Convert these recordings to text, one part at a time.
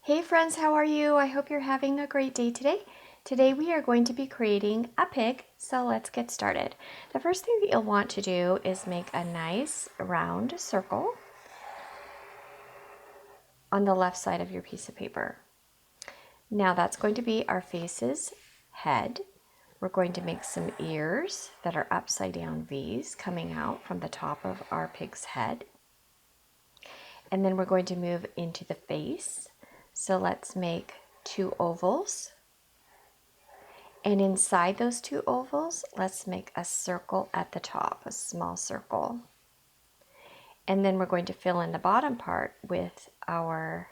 Hey friends, how are you? I hope you're having a great day today. Today we are going to be creating a pig, so let's get started. The first thing that you'll want to do is make a nice round circle on the left side of your piece of paper. Now that's going to be our face's head. We're going to make some ears that are upside down V's coming out from the top of our pig's head. And then we're going to move into the face. So let's make two ovals. And inside those two ovals, let's make a circle at the top, a small circle. And then we're going to fill in the bottom part with our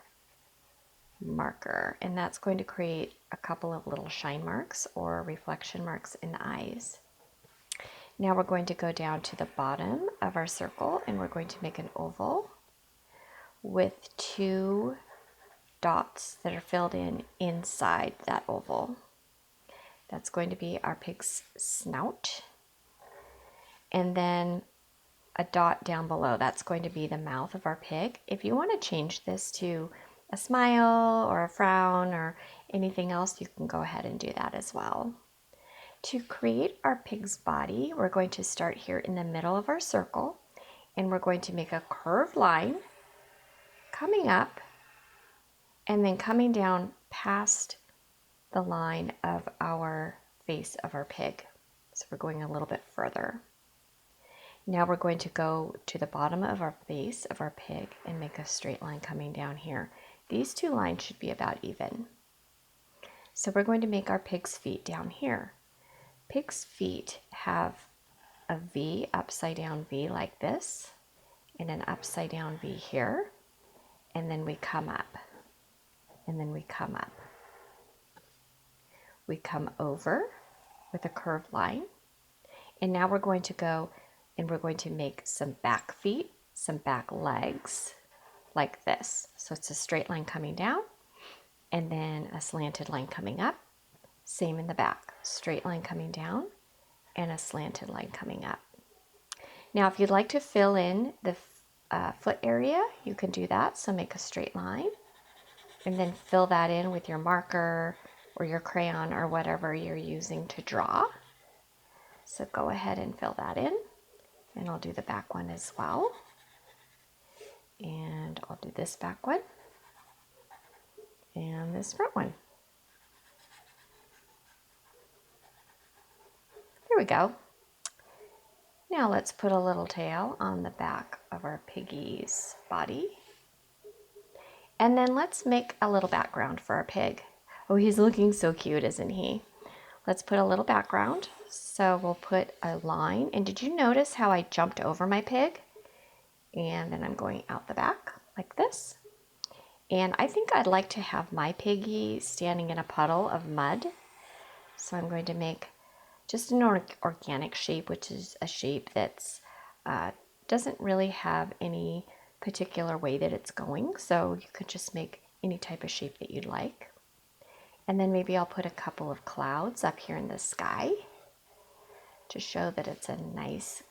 marker. And that's going to create a couple of little shine marks or reflection marks in the eyes. Now we're going to go down to the bottom of our circle and we're going to make an oval with two dots that are filled in inside that oval. That's going to be our pig's snout. And then a dot down below, that's going to be the mouth of our pig. If you want to change this to a smile or a frown or anything else, you can go ahead and do that as well. To create our pig's body, we're going to start here in the middle of our circle and we're going to make a curved line coming up and then coming down past the line of our face of our pig. So we're going a little bit further. Now we're going to go to the bottom of our face of our pig and make a straight line coming down here. These two lines should be about even. So we're going to make our pig's feet down here. Pig's feet have a V, upside down V like this, and an upside down V here, and then we come up, and then we come up. We come over with a curved line, and now we're going to go and we're going to make some back feet, some back legs like this. So it's a straight line coming down and then a slanted line coming up. Same in the back, straight line coming down and a slanted line coming up. Now if you'd like to fill in the foot area, you can do that. So make a straight line and then fill that in with your marker or your crayon or whatever you're using to draw. So go ahead and fill that in. And I'll do the back one as well. And I'll do this back one and this front one. There we go. Now let's put a little tail on the back of our piggy's body. And then let's make a little background for our pig. Oh, he's looking so cute, isn't he? Let's put a little background. So we'll put a line. And did you notice how I jumped over my pig? And then I'm going out the back like this. And I think I'd like to have my piggy standing in a puddle of mud. So I'm going to make just an organic shape, which is a shape that's doesn't really have any particular way that it's going. So you could just make any type of shape that you'd like. And then maybe I'll put a couple of clouds up here in the sky to show that it's a nice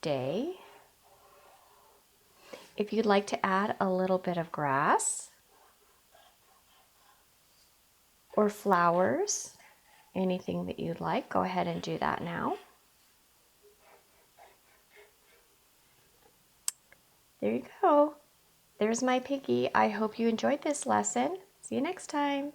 day. If you'd like to add a little bit of grass or flowers, anything that you'd like, go ahead and do that now. There you go. There's my piggy. I hope you enjoyed this lesson. See you next time.